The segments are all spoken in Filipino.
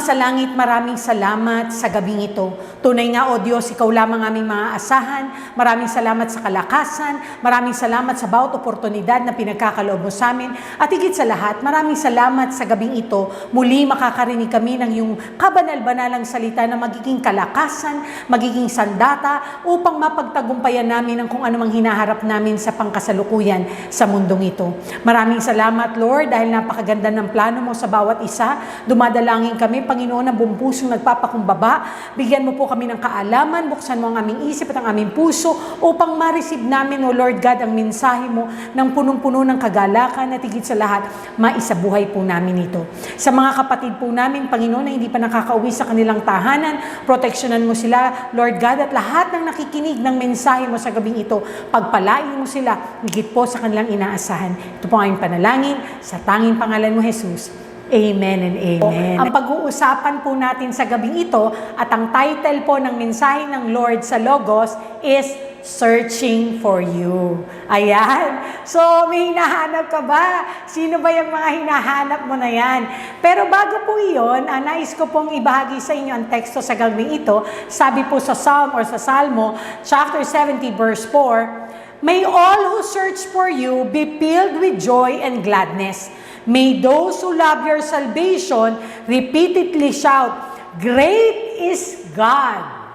sa langit, maraming salamat sa gabing ito. Tunay nga, O Diyos, Ikaw lamang aming mga asahan. Maraming salamat sa kalakasan. Maraming salamat sa bawat oportunidad na pinagkakaloob mo sa amin. At higit sa lahat, maraming salamat sa gabing ito. Muli makakarinig kami ng iyong kabanal-banalang salita na magiging kalakasan, magiging sandata, upang mapagtagumpayan namin ang kung anumang hinaharap namin sa pangkasalukuyan sa mundong ito. Maraming salamat, Lord, dahil napakaganda ng plano mo sa bawat isa. Dumadalangin kami, Panginoon, ng buong pusong nagpapakumbaba. Bigyan mo po kami ng kaalaman, buksan mo ang aming isip at ang aming puso upang ma-receive namin, O Lord God, ang mensahe mo ng punong-puno ng kagalakan at higit sa lahat, maisabuhay po namin ito. Sa mga kapatid po namin, Panginoon, na hindi pa nakakauwi sa kanilang tahanan, proteksyonan mo sila, Lord God, at lahat ng nakikinig ng mensahe mo sa gabing ito, pagpalain mo sila, higit po sa kanilang inaasahan. Ito po ang aming panalangin, sa tanging pangalan mo, Jesus. Amen and amen. Ang pag-uusapan po natin sa gabing ito at ang title po ng mensahe ng Lord sa Logos is Searching for You. Ayan. So, may hinahanap ka ba? Sino ba yung mga hinahanap mo na yan? Pero bago po iyon, nais ko pong ibahagi sa inyo ang teksto sa gabing ito. Sabi po sa Psalm or sa Salmo, chapter 70 verse 4, May all who search for you be filled with joy and gladness. May those who love your salvation repeatedly shout, Great is God!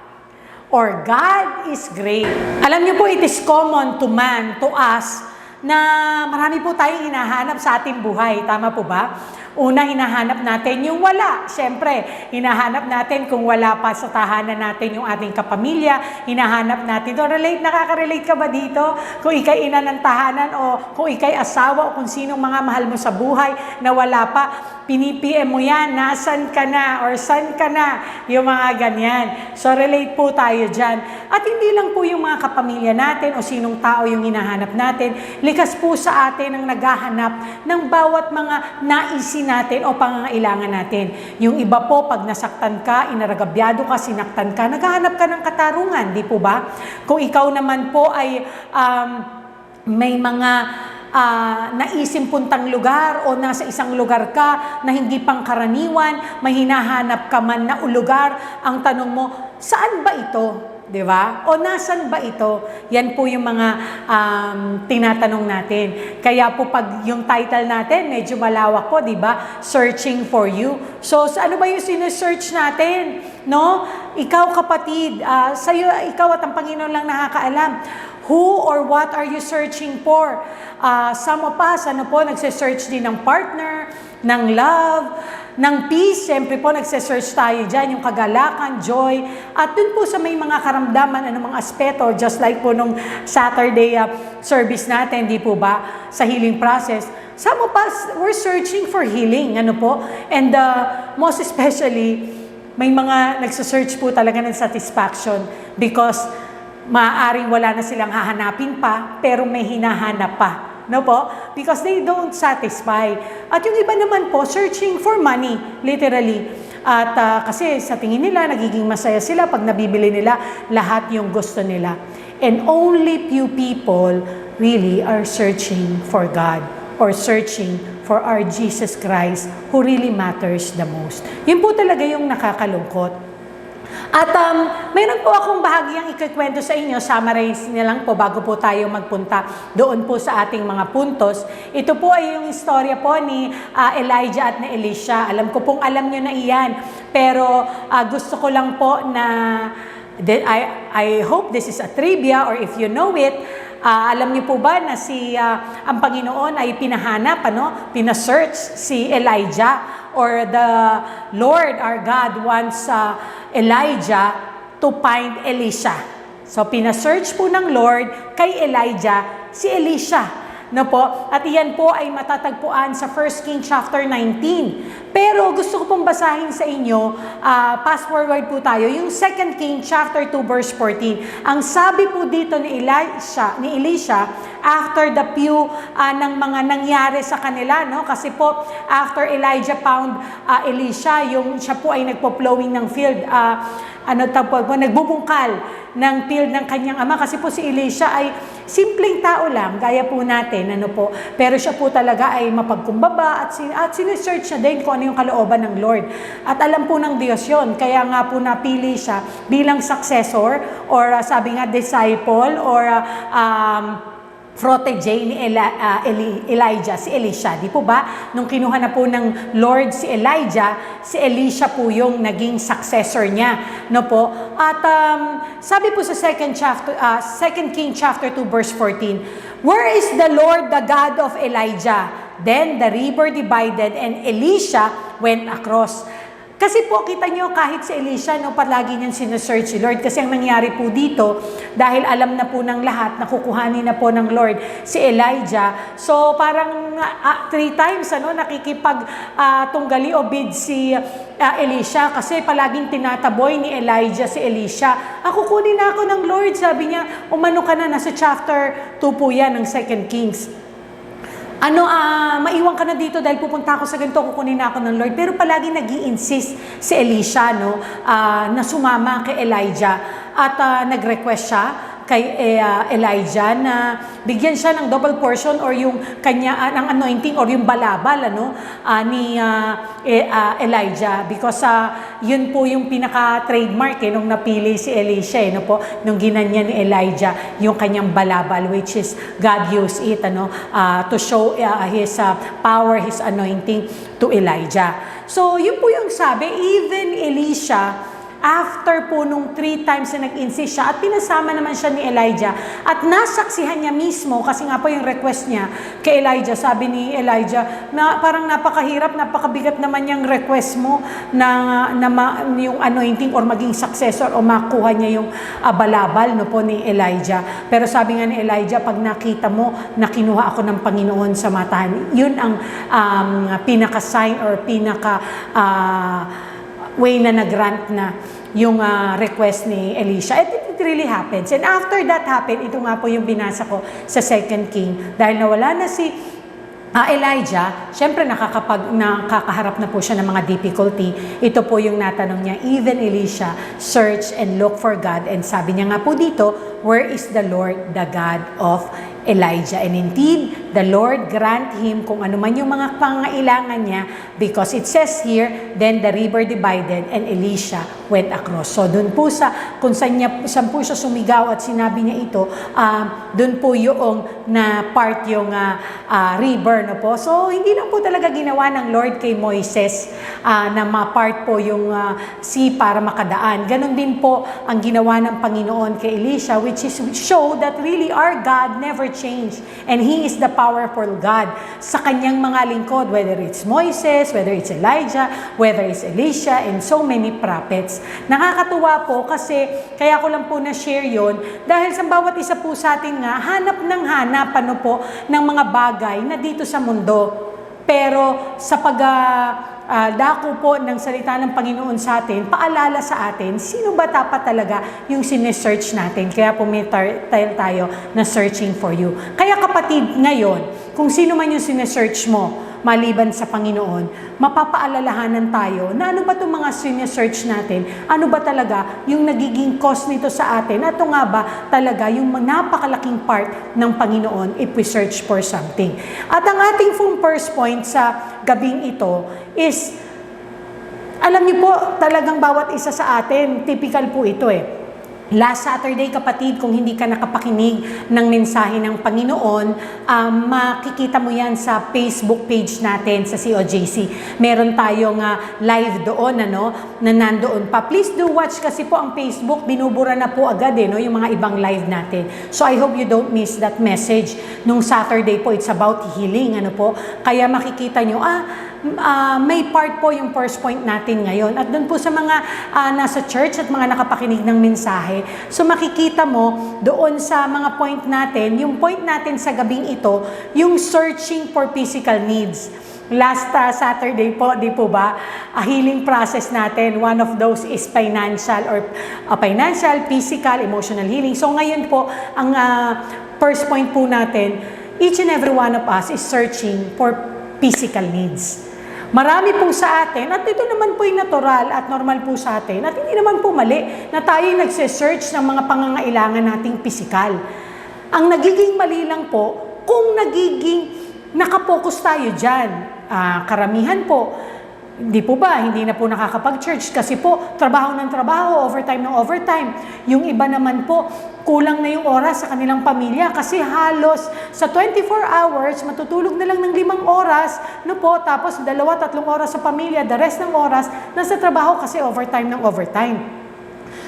Or God is great. Alam niyo po, it is common to man, to us, na marami po tayong hinahanap sa ating buhay. Tama po ba? Una, hinahanap natin yung wala. Siyempre, hinahanap natin kung wala pa sa tahanan natin yung ating kapamilya. Hinahanap natin. Nakaka-relate ka ba dito? Kung ikay ina ng tahanan o kung ikay asawa o kung sinong mga mahal mo sa buhay na wala pa, pinipm mo yan, nasan ka na or san ka na, yung mga ganyan. So, relate po tayo dyan. At hindi lang po yung mga kapamilya natin o sinong tao yung hinahanap natin. Likas po sa atin ang naghahanap ng bawat mga naisin natin o pangangailangan natin. Yung iba po, pag nasaktan ka, inaragabyado ka, sinaktan ka, naghahanap ka ng katarungan, di po ba? Kung ikaw naman po ay may mga naisim puntang lugar o nasa isang lugar ka na hindi pangkaraniwan, may hinahanap ka man na lugar, ang tanong mo, saan ba ito? Di ba? O nasan ba ito? Yan po yung mga tinatanong natin. Kaya po pag yung title natin, medyo malawak po, di ba? Searching for you. So, ano ba yung sinesearch natin? No? Ikaw kapatid, sa'yo, ikaw at ang Panginoon lang nakakaalam. Who or what are you searching for? Some of us, nagse-search din ng partner, ng love, ng peace. Siyempre po, nagse-search tayo dyan, yung kagalakan, joy. At dun po sa may mga karamdaman, anumang aspeto, just like po nung Saturday service natin, di po ba, sa healing process. Some of us, we're searching for healing, And most especially, may mga nagse-search po talaga ng satisfaction because maaaring wala na silang hahanapin pa, pero may hinahanap pa. No po? Because they don't satisfy. At yung iba naman po, searching for money, literally. At kasi sa tingin nila, nagiging masaya sila pag nabibili nila lahat yung gusto nila. And only few people really are searching for God or searching for our Jesus Christ who really matters the most. Yun po talaga yung nakakalungkot. At mayroon po akong bahagyang ikikwento sa inyo, summarize na lang po bago po tayo magpunta doon po sa ating mga puntos. Ito po ay yung istorya po ni Elijah at ni Elisha. Alam ko pong alam nyo na iyan, pero gusto ko lang po na, I hope this is a trivia or if you know it, alam niyo po ba na ang Panginoon ay pinahanap, pinasearch si Elijah, or the Lord our God wants Elijah to find Elisha. So pinasearch po ng Lord kay Elijah si Elisha. No po? At iyan po ay matatagpuan sa 1 King chapter 19. Pero gusto ko pong basahin sa inyo, fast forward po tayo, yung 2 King chapter 2 verse 14. Ang sabi po dito ni Elisha, after the few ng mga nangyari sa kanila, no? Kasi po, after Elijah found Elisha, siya po ay nagpo-plowing ng field, nagbubungkal ng field ng kanyang ama. Kasi po si Elisha ay Simpleng tao lang, gaya po natin, ano po. Pero siya po talaga ay mapagkumbaba at sinesearch niya din kung ano yung kalooban ng Lord. At alam po ng Diyos yun. Kaya nga po napili siya bilang successor or sabi nga disciple or protege ni Elijah, si Elisha. Di po ba? Nung kinuha na po ng Lord si Elijah, si Elisha po yung naging successor niya. No po? At sabi po sa 2 King chapter 2 verse 14, "Where is the Lord, the God of Elijah? Then the river divided and Elisha went across." Kasi po, kita nyo, kahit si Elisha, no, palagi niyang sinesearch si Lord. Kasi ang nangyari po dito, dahil alam na po ng lahat, nakukuhanin na po ng Lord si Elijah. So, parang 3 times, nakikipag-tunggali o bid si Elisha. Kasi palaging tinataboy ni Elijah si Elisha. Kukunin na ako ng Lord, sabi niya. Umano ka na, nasa chapter 2 po yan ng 2 Kings. Maiwan ka na dito dahil pupunta ako sa ganito, kukunin na ako ng Lord. Pero palagi nag-i-insist si Elisha, na sumama kay Elijah. At nag-request siya kay Elijah na bigyan siya ng double portion or yung kanya ng anointing or yung balabal ni Elijah, because yun po yung pinaka-trademark nung napili si Elisha nung ginanya ni Elijah yung kanyang balabal, which is God used it to show his power, his anointing to Elijah. So yun po yung sabi, even Elisha, after po nung 3 times na nag-insist siya at pinasama naman siya ni Elijah at nasaksihan niya mismo, kasi nga po yung request niya kay Elijah, sabi ni Elijah na parang napakahirap, napakabigat naman yung request mo na yung anointing or maging successor o makuha niya yung balabal po ni Elijah. Pero sabi nga ni Elijah, pag nakita mo na kinuha ako ng Panginoon sa matahan, yun ang pinaka-sign or way na nag-grant na yung request ni Elisha. It really happens. And after that happened, ito nga po yung binasa ko sa 2 King. Dahil nawala na si Elijah, syempre nakakaharap na po siya ng mga difficulty. Ito po yung natanong niya, even Elisha search and look for God. And sabi niya nga po dito, "Where is the Lord, the God of Elijah?" And indeed, the Lord grant him kung ano man yung mga pangailangan niya, because it says here, then the river divided and Elisha went across. So dun po kung saan po siya sumigaw at sinabi niya ito, dun po yung na part yung river, po. So hindi lang po talaga ginawa ng Lord kay Moises na ma-part po yung sea para makadaan. Ganon din po ang ginawa ng Panginoon kay Elisha, which is show that really our God never changed. And He is the powerful God sa kanyang mga lingkod, whether it's Moises, whether it's Elijah, whether it's Elisha, and so many prophets. Nakakatuwa po kasi, kaya ko lang po na-share yun, dahil sa bawat isa po sa atin nga, hanap po ng mga bagay na dito sa mundo. Pero sa dako po ng salita ng Panginoon sa atin, paalala sa atin, sino ba dapat talaga yung sinesearch natin? Kaya po may tayo na searching for you. Kaya kapatid, ngayon, kung sino man yung sinesearch mo, maliban sa Panginoon, mapapaalalahanan tayo na ano ba itong mga sinesearch natin? Ano ba talaga yung nagiging cause nito sa atin? At ito nga ba talaga yung napakalaking part ng Panginoon if we search for something? At ang ating first point sa gabing ito is, alam niyo po, talagang bawat isa sa atin, typical po ito Last Saturday, kapatid, kung hindi ka nakapakinig ng mensahe ng Panginoon, makikita mo yan sa Facebook page natin sa COJC. Meron tayong live doon, na nandoon pa. Please do watch kasi po ang Facebook, binubura na po agad yung mga ibang live natin. So I hope you don't miss that message. Nung Saturday po, it's about healing, Kaya makikita nyo, may part po yung first point natin ngayon. At doon po sa mga nasa church at mga nakapakinig ng mensahe, so makikita mo doon sa mga point natin, yung point natin sa gabing ito, yung searching for physical needs. Last Saturday po, di po ba, healing process natin, one of those is financial, physical, emotional healing. So ngayon po, ang first point po natin, each and every one of us is searching for physical needs. Marami po sa atin, at ito naman po yung natural at normal po sa atin, at hindi naman po mali na tayo nagse-search ng mga pangangailangan nating pisikal. Ang nagiging mali lang po, kung nagiging nakapokus tayo dyan. Karamihan po, hindi po ba, hindi na po nakakapag-church kasi po, trabaho ng trabaho, overtime ng overtime. Yung iba naman po, kulang na yung oras sa kanilang pamilya kasi halos sa 24 hours, matutulog na lang ng 5 oras, no po, tapos 2-3 oras sa pamilya, the rest ng oras, nasa trabaho kasi overtime ng overtime.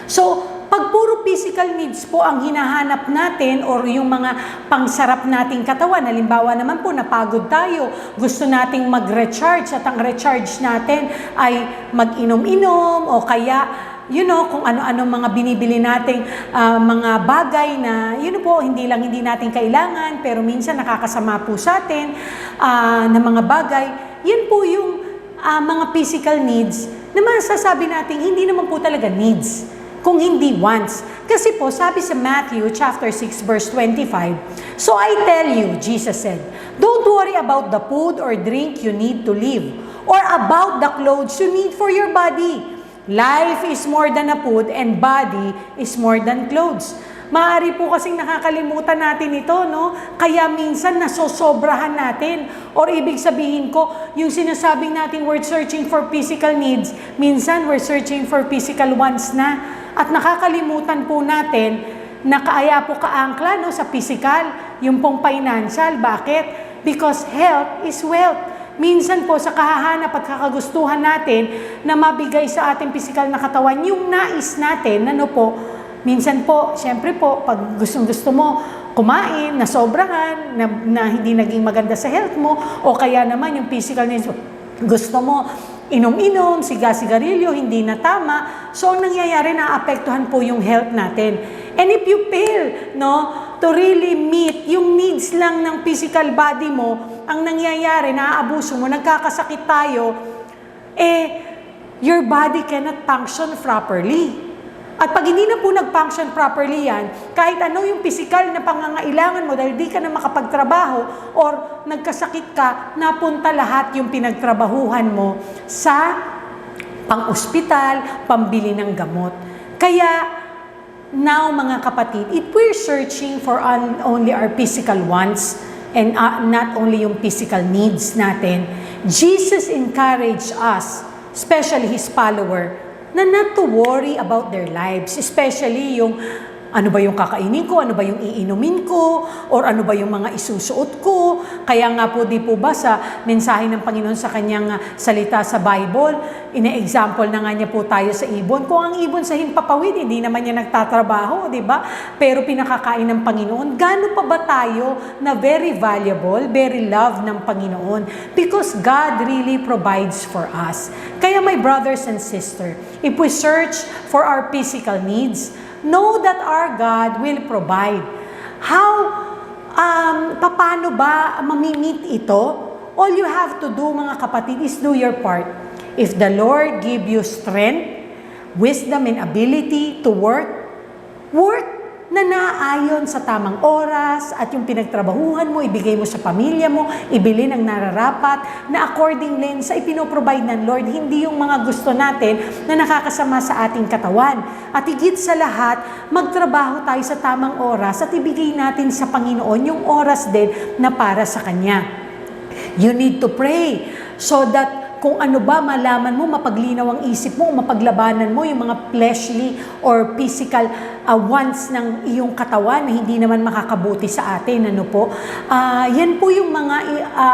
So, pag puro physical needs po ang hinahanap natin or yung mga pangsarap nating katawan, halimbawa naman po napagod tayo, gusto nating mag-recharge at ang recharge natin ay mag-inom-inom o kaya kung ano-ano mga binibili nating mga bagay na po, hindi natin kailangan pero minsan nakakasama po sa atin na mga bagay, yun po yung mga physical needs na masasabi natin hindi naman po talaga needs. Kung hindi wants. Kasi po, sabi sa Matthew chapter 6 verse 25, "So I tell you," Jesus said, "don't worry about the food or drink you need to live, or about the clothes you need for your body. Life is more than a food and body is more than clothes." Maaari po kasing nakakalimutan natin ito, no? Kaya minsan nasosobrahan natin. Or ibig sabihin ko, yung sinasabing natin we're searching for physical needs, minsan we're searching for physical wants na. At nakakalimutan po natin na kaya po kaangkla sa physical, yung pong financial. Bakit? Because health is wealth. Minsan po sa kahahanap at kakagustuhan natin na mabigay sa ating physical na katawan, yung nais natin, minsan po, syempre po, pag gustong-gusto mo kumain, na sobrahan, na hindi naging maganda sa health mo, o kaya naman yung physical needs, gusto mo, inom-inom, siga-sigarilyo, hindi na tama. So, ang nangyayari, naapektuhan po yung health natin. And if you fail, to really meet yung needs lang ng physical body mo, ang nangyayari, naaabuso mo, nagkakasakit tayo, your body cannot function properly. At pag hindi na po nag-function properly yan, kahit ano yung physical na pangangailangan mo dahil di ka na makapagtrabaho or nagkasakit ka, napunta lahat yung pinagtrabahuhan mo sa pang-ospital, pambili ng gamot. Kaya, now mga kapatid, if we're searching for only our physical wants and not only yung physical needs natin, Jesus encouraged us, especially His follower, na not to worry about their lives, especially yung ano ba yung kakainin ko, ano ba yung iinumin ko, or ano ba yung mga isusuot ko. Kaya nga po, di po ba sa mensahe ng Panginoon sa kanyang salita sa Bible, ina-example na nga niya po tayo sa ibon. Kung ang ibon sa himpapawid, hindi naman niya nagtatrabaho, di ba? Pero pinakakain ng Panginoon. Gaano pa ba tayo na very valuable, very loved ng Panginoon? Because God really provides for us. Kaya my brothers and sisters, if we search for our physical needs, know that our God will provide. Paano ba mamimit ito? All you have to do, mga kapatid, is do your part. If the Lord give you strength, wisdom, and ability to work na naayon sa tamang oras at yung pinagtrabahuhan mo, ibigay mo sa pamilya mo, ibili ng nararapat na according din sa ipinoprovide ng Lord, hindi yung mga gusto natin na nakakasama sa ating katawan. At higit sa lahat, magtrabaho tayo sa tamang oras at ibigay natin sa Panginoon yung oras din na para sa Kanya. You need to pray so that kung ano ba malaman mo, mapaglinaw ang isip mo, mapaglabanan mo yung mga fleshly or physical wants ng iyong katawan na hindi naman makakabuti sa atin. Yan po yung mga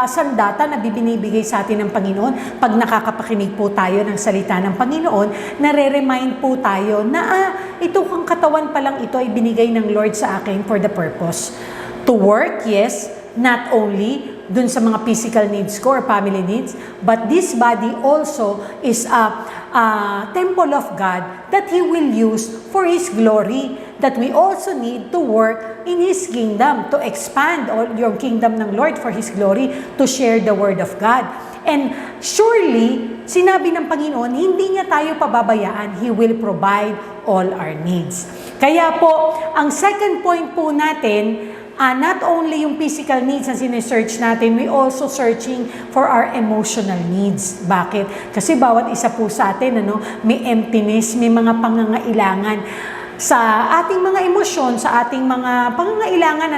sandata na binibigay sa atin ng Panginoon. Pag nakakapakinig po tayo ng salita ng Panginoon, nare-remind po tayo na ito kang katawan pa lang ito ay binigay ng Lord sa akin for the purpose. To work, yes, not only dun sa mga physical needs ko or family needs, but this body also is a temple of God that He will use for His glory, that we also need to work in His kingdom, to expand your kingdom ng Lord for His glory, to share the Word of God. And surely, sinabi ng Panginoon, hindi niya tayo pababayaan. He will provide all our needs. Kaya po, ang second point po natin, not only yung physical needs na sinesearch natin, we also searching for our emotional needs. Bakit? Kasi bawat isa po sa atin, may emptiness, may mga pangangailangan. sa ating mga emosyon, sa ating mga pangangailangan,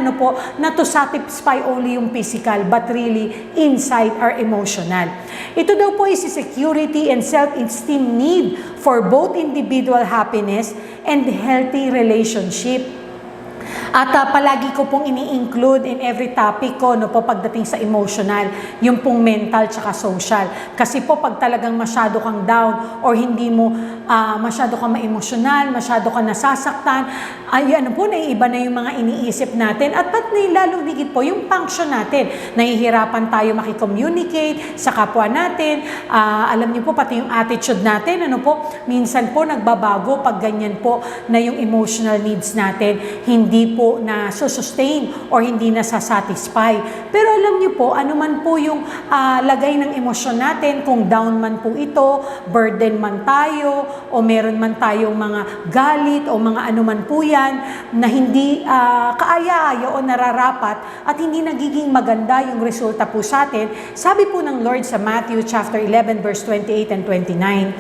na to satisfy only yung physical, but really inside our emotional. Ito daw po is security and self-esteem need for both individual happiness and healthy relationship. At palagi ko pong ini-include in every topic ko pagdating sa emotional, yung pong mental tsaka social. Kasi po pag talagang masyado kang down or hindi mo masyado kang ma-emotional, masyado kang nasasaktan, naiiba na yung mga iniisip natin at lalong digit po yung function natin. Nahihirapan tayo makicommunicate sa kapwa natin. Alam niyo po pati yung attitude natin, minsan po nagbabago pag ganyan po na yung emotional needs natin hindi po na sustain or hindi na sasatisfy. Pero alam niyo po, ano man po yung lagay ng emosyon natin, kung down man po ito, burden man tayo, o meron man tayong mga galit o mga ano man po yan, na hindi kaaya-aya o nararapat at hindi nagiging maganda yung resulta po sa atin. Sabi po ng Lord sa Matthew chapter 11 verse 28 and 29,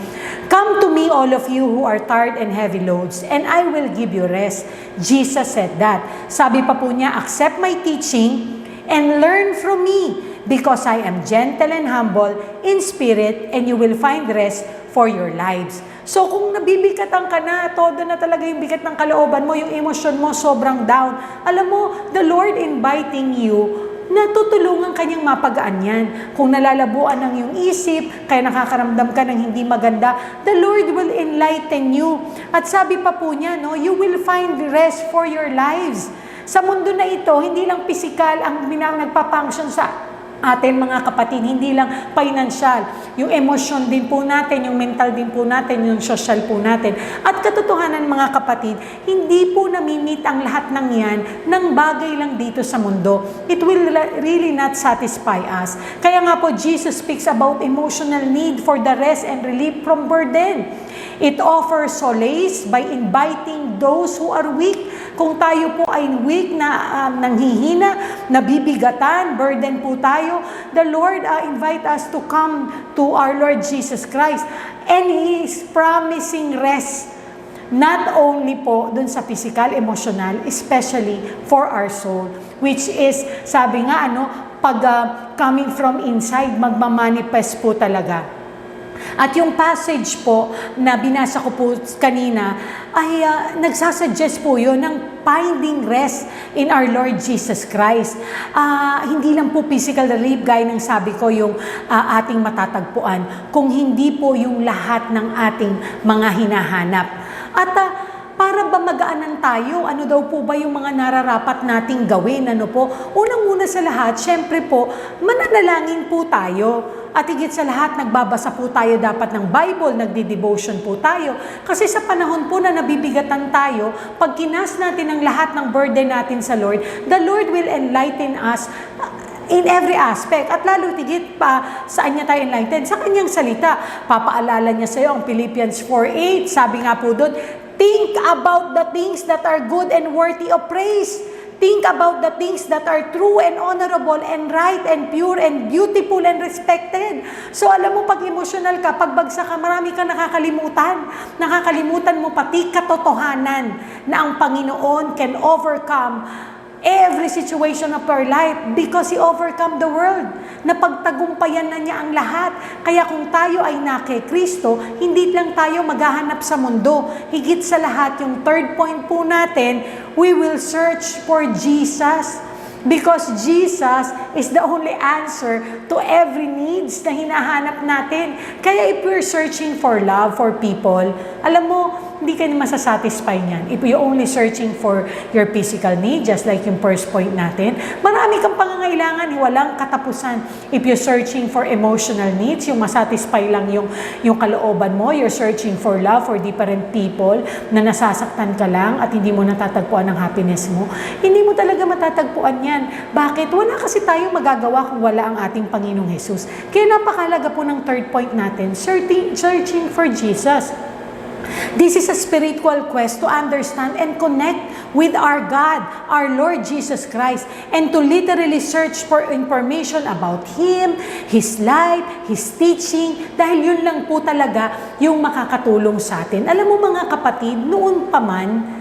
"Come to me all of you who are tired and heavy loads, and I will give you rest." Jesus said that. Sabi pa po niya, "Accept my teaching and learn from me, because I am gentle and humble in spirit, and you will find rest for your lives." So kung nabibigatan ka na, todo na talaga yung bigat ng kalooban mo, yung emosyon mo sobrang down, alam mo, the Lord inviting you na tutulungan kanyang mapagaan yan. Kung nalalabuan ng iyong isip, kaya nakakaramdam ka ng hindi maganda, the Lord will enlighten you. At sabi pa po niya, you will find rest for your lives. Sa mundo na ito, hindi lang physical ang nagpa-function sa atin mga kapatid, hindi lang financial, yung emosyon din po natin, yung mental din po natin, yung social po natin. At katotohanan mga kapatid, hindi po namimit ang lahat ng yan ng bagay lang dito sa mundo. It will really not satisfy us. Kaya nga po, Jesus speaks about emotional need for the rest and relief from burden. It offers solace by inviting those who are weak. Kung tayo po ay weak, nanghihina, nabibigatan, burden po tayo, the Lord invite us to come to our Lord Jesus Christ. And He is promising rest. Not only po dun sa physical, emotional, especially for our soul. Which is, sabi nga, pag coming from inside, magmamanifest po talaga. At yung passage po na binasa ko po kanina ay nagsasuggest po yun ng finding rest in our Lord Jesus Christ. Hindi lang po physical relief, gaya ng sabi ko, yung ating matatagpuan, kung hindi po yung lahat ng ating mga hinahanap. At para ba magaanan tayo? Ano daw po ba yung mga nararapat nating gawin? Unang-una sa lahat, syempre po, mananalangin po tayo. At higit sa lahat, nagbabasa po tayo dapat ng Bible, nagdi-devotion po tayo. Kasi sa panahon po na nabibigatan tayo, pag kinas natin ang lahat ng burden natin sa Lord, the Lord will enlighten us in every aspect. At lalo tigit pa, saan niya tayo enlightened? Sa kanyang salita. Papaalala niya sa iyo ang Philippians 4:8. Sabi nga po doon, think about the things that are good and worthy of praise. Think about the things that are true and honorable and right and pure and beautiful and respected. So alam mo, pag emotional ka, pag bagsak ka, marami kang nakakalimutan. Nakakalimutan mo pati katotohanan na ang Panginoon can overcome every situation of our life because He overcome the world. Napagtagumpayan na niya ang lahat. Kaya kung tayo ay na kay Kristo, hindi lang tayo maghahanap sa mundo. Higit sa lahat, yung third point po natin, we will search for Jesus. Because Jesus is the only answer to every needs na hinahanap natin. Kaya if we're searching for love for people, alam mo, hindi ka masasatisfy niyan. If you're only searching for your physical need, just like yung first point natin, marami kang pangangailangan, walang katapusan. If you're searching for emotional needs, yung masatisfy lang yung kalooban mo, you're searching for love for different people na nasasaktan ka lang at hindi mo natatagpuan ang happiness mo, hindi mo talaga matatagpuan yan. Bakit? Wala kasi tayong magagawa kung wala ang ating Panginoong Jesus. Kaya napakalaga po ng third point natin, searching for Jesus. This is a spiritual quest to understand and connect with our God, our Lord Jesus Christ, and to literally search for information about Him, His life, His teaching, dahil yun lang po talaga yung makakatulong sa atin. Alam mo mga kapatid, noon pa man,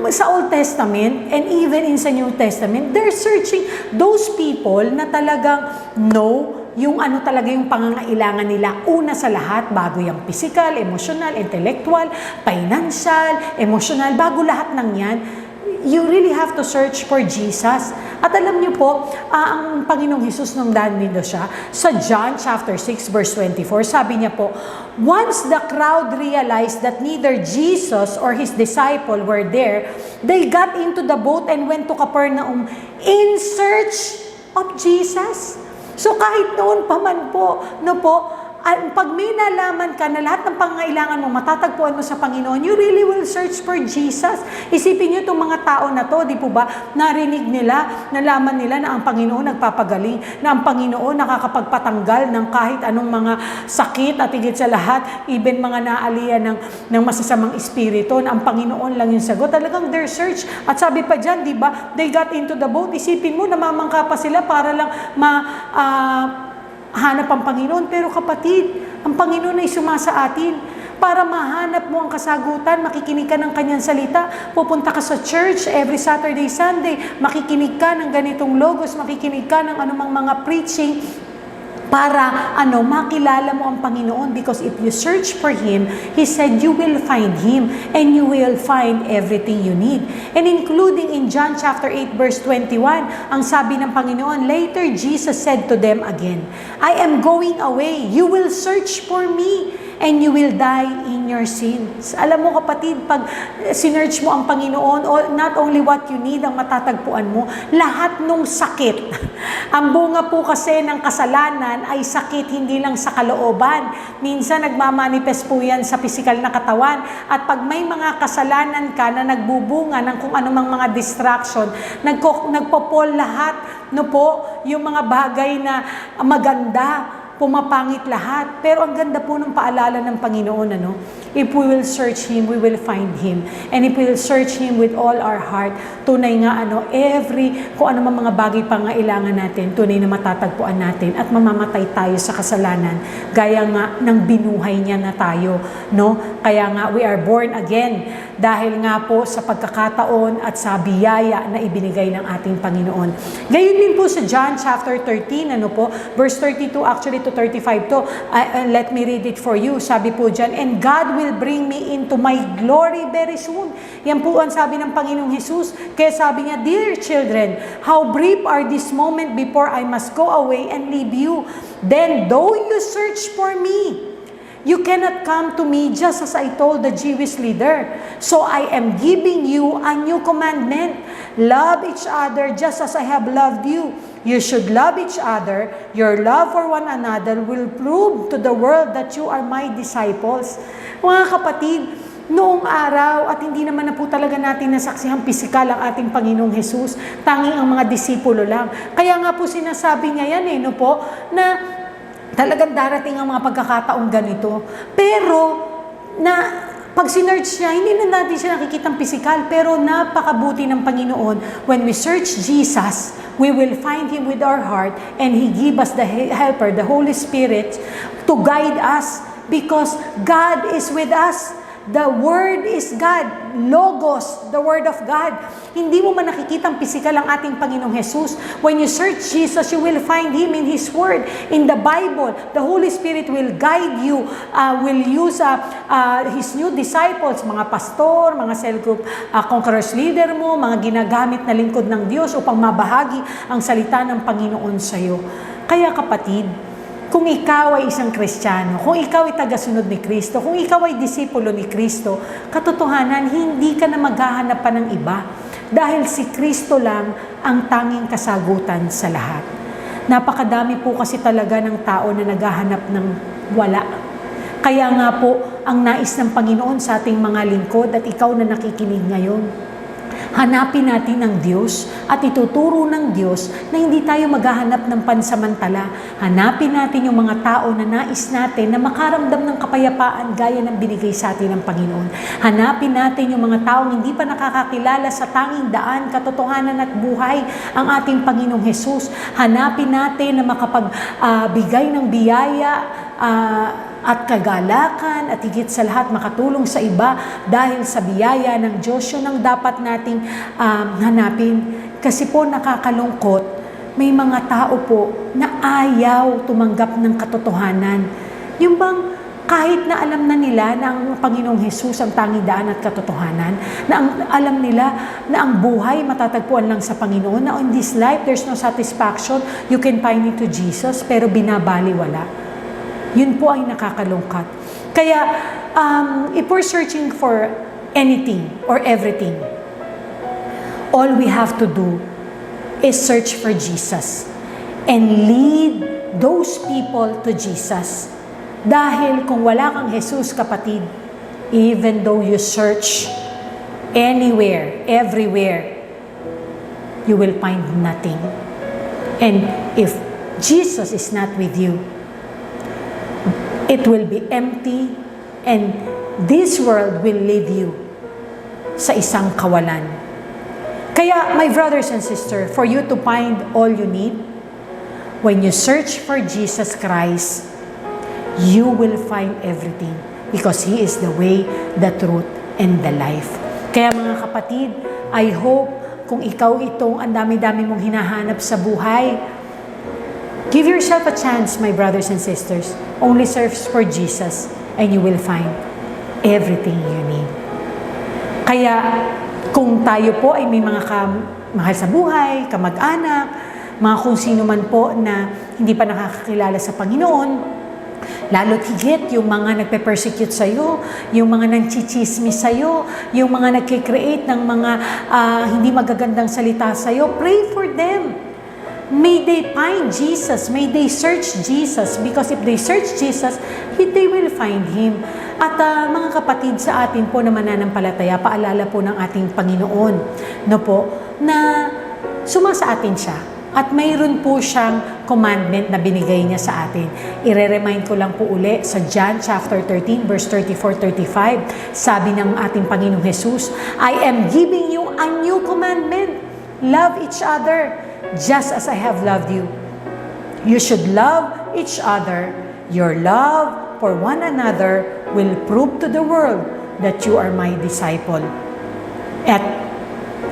sa Old Testament and even in sa New Testament, they're searching those people na talagang know yung ano talaga yung pangangailangan nila. Una sa lahat, bago yung physical, emotional, intellectual, financial, emotional, bago lahat ng yan, you really have to search for Jesus. At alam niyo po, ang Panginoong Hesus nung danido siya, sa John chapter 6 verse 24, sabi niya po, once the crowd realized that neither Jesus or His disciple were there, they got into the boat and went to Capernaum in search of Jesus. So kahit noon pa man po, pag may nalaman ka na lahat ng pangangailangan mo, matatagpuan mo sa Panginoon, you really will search for Jesus. Isipin niyo itong mga tao na to, di po ba, narinig nila, nalaman nila na ang Panginoon nagpapagaling, na ang Panginoon nakakapagpatanggal ng kahit anong mga sakit at higit sa lahat, even mga naaliya ng masasamang espiritu, na ang Panginoon lang yung sagot. Talagang their search. At sabi pa dyan, di ba, they got into the boat. Isipin mo, namamangka pa sila para lang hanap ang Panginoon. Pero kapatid, ang Panginoon ay sumasa atin. Para mahanap mo ang kasagutan, makikinig ka ng Kanyang salita, pupunta ka sa church every Saturday, Sunday, makikinig ka ng ganitong logos, makikinig ka ng anumang mga preaching, para makilala mo ang Panginoon. Because if you search for Him, He said you will find Him and you will find everything you need. And including in John chapter 8 verse 21, ang sabi ng Panginoon, later Jesus said to them again, I am going away. You will search for me and you will die in your sins. Alam mo kapatid, pag sinearch mo ang Panginoon, not only what you need ang matatagpuan mo, lahat nung sakit. Ang bunga po kasi ng kasalanan ay sakit, hindi lang sa kalooban. Minsan nagmamanifest po yan sa pisikal na katawan. At pag may mga kasalanan ka na nagbubunga ng kung anumang mga distraction, nagpopol lahat, yung mga bagay na maganda, pumapangit lahat. Pero ang ganda po ng paalala ng Panginoon, if we will search Him, we will find Him. And if we will search Him with all our heart, tunay nga kung ano mga bagay pangailangan natin, tunay na matatagpuan natin at mamamatay tayo sa kasalanan, gaya nga ng binuhay niya na tayo, Kaya nga we are born again dahil nga po sa pagkakataon at sa biyaya na ibinigay ng ating Panginoon. Gayon din po sa John chapter 13, verse 32 actually to 35 to. Let me read it for you. Sabi po dyan, and God will bring me into my glory very soon. Yan po ang sabi ng Panginoong Hesus. Kaya sabi niya, dear children, how brief are this moment before I must go away and leave you. Then though you search for me, you cannot come to me just as I told the Jewish leader. So I am giving you a new commandment. Love each other just as I have loved you. You should love each other. Your love for one another will prove to the world that you are my disciples. Mga kapatid, noong araw, at hindi naman na po talaga natin nasaksihan pisikal ang ating Panginoong Hesus, tanging ang mga disipulo lang. Kaya nga po sinasabi niya yan na talagang darating ang mga pagkakataong ganito. Pero, pag sinearch niya, hindi na natin siya nakikitang pisikal, pero napakabuti ng Panginoon. When we search Jesus, we will find Him with our heart, and He give us the Helper, the Holy Spirit, to guide us, because God is with us. The Word is God. Logos, the Word of God. Hindi mo man nakikitang pisikal ang ating Panginoong Hesus. When you search Jesus, you will find Him in His Word. In the Bible, the Holy Spirit will guide you, will use His new disciples, mga pastor, mga cell group conquerors leader mo, mga ginagamit na lingkod ng Diyos upang mabahagi ang salita ng Panginoon sa iyo. Kaya kapatid, kung ikaw ay isang Kristiyano, kung ikaw ay tagasunod ni Kristo, kung ikaw ay disipulo ni Kristo, katotohanan, hindi ka na maghahanap pa ng iba. Dahil si Kristo lang ang tanging kasagutan sa lahat. Napakadami po kasi talaga ng tao na naghahanap ng wala. Kaya nga po, ang nais ng Panginoon sa ating mga lingkod at ikaw na nakikinig ngayon, Hanapin natin ang Diyos at ituturo ng Diyos na hindi tayo maghahanap ng pansamantala. Hanapin natin yung mga tao na nais natin na makaramdam ng kapayapaan gaya ng binigay sa atin ng Panginoon. Hanapin natin yung mga taong hindi pa nakakakilala sa tanging daan, katotohanan at buhay ang ating Panginoong Hesus. Hanapin natin na makapagbigay ng biyaya at kagalakan at higit sa lahat makatulong sa iba dahil sa biyaya ng Diyos. Yun ang dapat nating hanapin. Kasi po nakakalungkot, may mga tao po na ayaw tumanggap ng katotohanan. Yung bang kahit na alam na nila na ang Panginoong Hesus ang tanging daan at katotohanan, na alam nila na ang buhay matatagpuan lang sa Panginoon, na in this life there's no satisfaction, you can find it to Jesus, pero binabaliwala. Yun po ay nakakalungkat. Kaya, if we're searching for anything or everything, all we have to do is search for Jesus and lead those people to Jesus. Dahil kung wala kang Jesus, kapatid, even though you search anywhere, everywhere, you will find nothing. And if Jesus is not with you, it will be empty, and this world will leave you sa isang kawalan. Kaya, my brothers and sisters, for you to find all you need, when you search for Jesus Christ, you will find everything because He is the way, the truth, and the life. Kaya mga kapatid, I hope kung ikaw itong ang dami-dami mong hinahanap sa buhay, give yourself a chance, my brothers and sisters. Only search for Jesus and you will find everything you need. Kaya, kung tayo po ay may mga mahal sa buhay, kamag-anak, mga kung sino man po na hindi pa nakakakilala sa Panginoon, lalo't higit yung mga nagpe-persecute sa'yo, yung mga nangchichismis sa'yo, yung mga nagkikreate ng mga hindi magagandang salita sa'yo, pray for them. May they find Jesus. May they search Jesus. Because if they search Jesus, they will find Him. At mga kapatid sa atin po na mananampalataya, paalala po ng ating Panginoon, no po, na sumasa atin siya. At mayroon po siyang commandment na binigay niya sa atin. I-remind ko lang po uli sa John chapter 13, verse 34-35. Sabi ng ating Panginoong Hesus, I am giving you a new commandment. Love each other. Just as I have loved you. You should love each other. Your love for one another will prove to the world that you are my disciple. At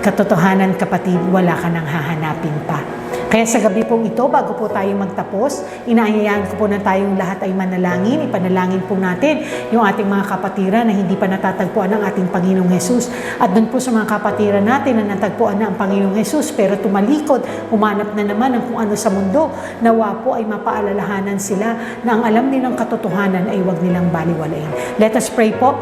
katotohanan, kapatid, wala ka nang hahanapin pa. Kaya sa gabi pong ito, bago po tayo magtapos, inaanyayahan ko po na tayong lahat ay manalangin. Ipanalangin po natin yung ating mga kapatiran na hindi pa natatagpuan ng ating Panginoong Hesus. At doon po sa mga kapatiran natin na natagpuan na ang Panginoong Hesus, pero tumalikod, humanap na naman ng kung ano sa mundo, nawa po ay mapaalalahanan sila na ang alam nilang katotohanan ay huwag nilang baliwalain. Let us pray po.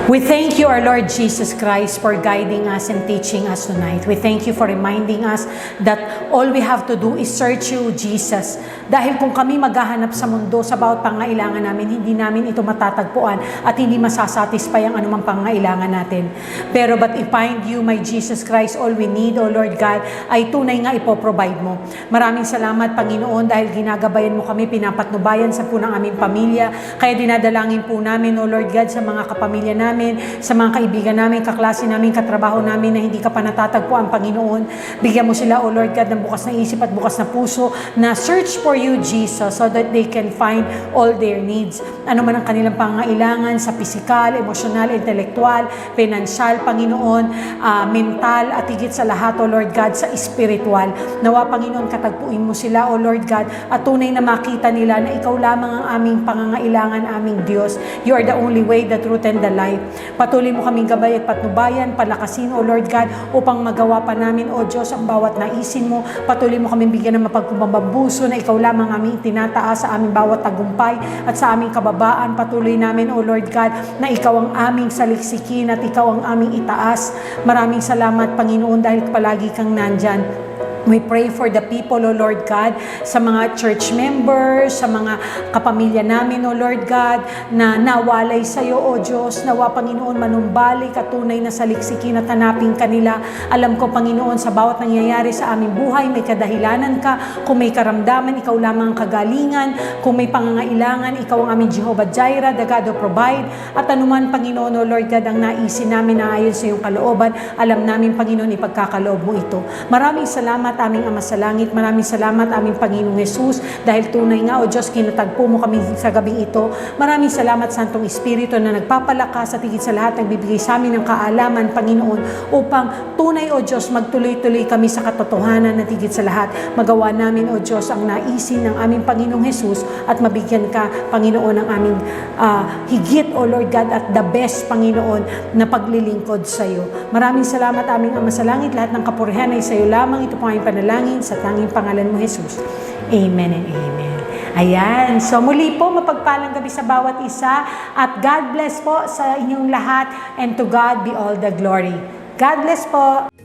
We thank you, our Lord Jesus Christ, for guiding us and teaching us tonight. We thank you for reminding us that all we have to do is search you, Jesus. Dahil kung kami maghahanap sa mundo sa bawat pangailangan namin, hindi namin ito matatagpuan at hindi masasatisfy ang anumang pangailangan natin. Pero but if find you, my Jesus Christ, all we need, O Lord God, ay tunay nga ipoprovide mo. Maraming salamat, Panginoon, dahil ginagabayan mo kami, pinapatnubayan sa punang aming pamilya. Kaya dinadalangin po namin, O Lord God, sa mga kapamilya namin, sa mga kaibigan namin, kaklase namin, katrabaho namin na hindi ka pa natatagpo ang Panginoon. Bigyan mo sila, O Lord God, ng bukas na isip at bukas na puso na search for you, Jesus, so that they can find all their needs. Ano man ang kanilang pangailangan sa pisikal, emosyonal, intelektual, pinansyal, Panginoon, mental, at higit sa lahat, O Lord God, sa spiritual. Nawa, Panginoon, katagpuin mo sila, O Lord God, at tunay na makita nila na ikaw lamang ang aming pangangailangan, aming Diyos. You are the only way, the truth, and the life. Patuloy mo kaming gabay at patnubayan, palakasin, O Lord God, upang magawa pa namin, O Diyos, ang bawat naisin mo. Patuloy mo kaming bigyan ng mapagpumabambuso na ikaw lamang aming tinataas sa aming bawat tagumpay at sa aming kababaan. Patuloy namin, O Lord God, na ikaw ang aming saliksikin at ikaw ang aming itaas. Maraming salamat, Panginoon, dahil palagi kang nandyan. We pray for the people, O Lord God, sa mga church members, sa mga kapamilya namin, O Lord God, na nawalay sa iyo, O Diyos. Nawa, Panginoon, manumbalik at tunay na saliksikin at hanapin kanila. Alam ko, Panginoon, sa bawat nangyayari sa aming buhay, may kadahilanan ka. Kung may karamdaman, ikaw lamang ang kagalingan. Kung may pangangailangan, ikaw ang aming Jehovah Jireh, the God who provide. At anuman, Panginoon, O Lord God, ang naisin namin na ayon sa iyong kalooban, alam namin, Panginoon, ipagkakaloob mo ito. Maraming salamat, aming Ama sa Langit. Maraming salamat, aming Panginoong Hesus, dahil tunay nga, O Diyos, kinatagpo mo kami sa gabing ito. Maraming salamat, Santong Espiritu, na nagpapalakas at higit sa lahat nagbibigay sa amin ng kaalaman, Panginoon, upang tunay, O Diyos, magtuloy-tuloy kami sa katotohanan at higit sa lahat magawa namin, O Diyos, ang naisin ng aming Panginoong Hesus at mabigyan ka, Panginoon, ng aming higit, O Lord God, at the best, Panginoon, na paglilingkod sa iyo. Maraming salamat, aming Ama sa Langit. Lahat ng kapurihan ay sa iyo lamang. Ito po ang panalangin sa tanging pangalan mo, Jesus. Amen and amen. Ayan. So muli po, mapagpalang gabi sa bawat isa at God bless po sa inyong lahat, and to God be all the glory. God bless po.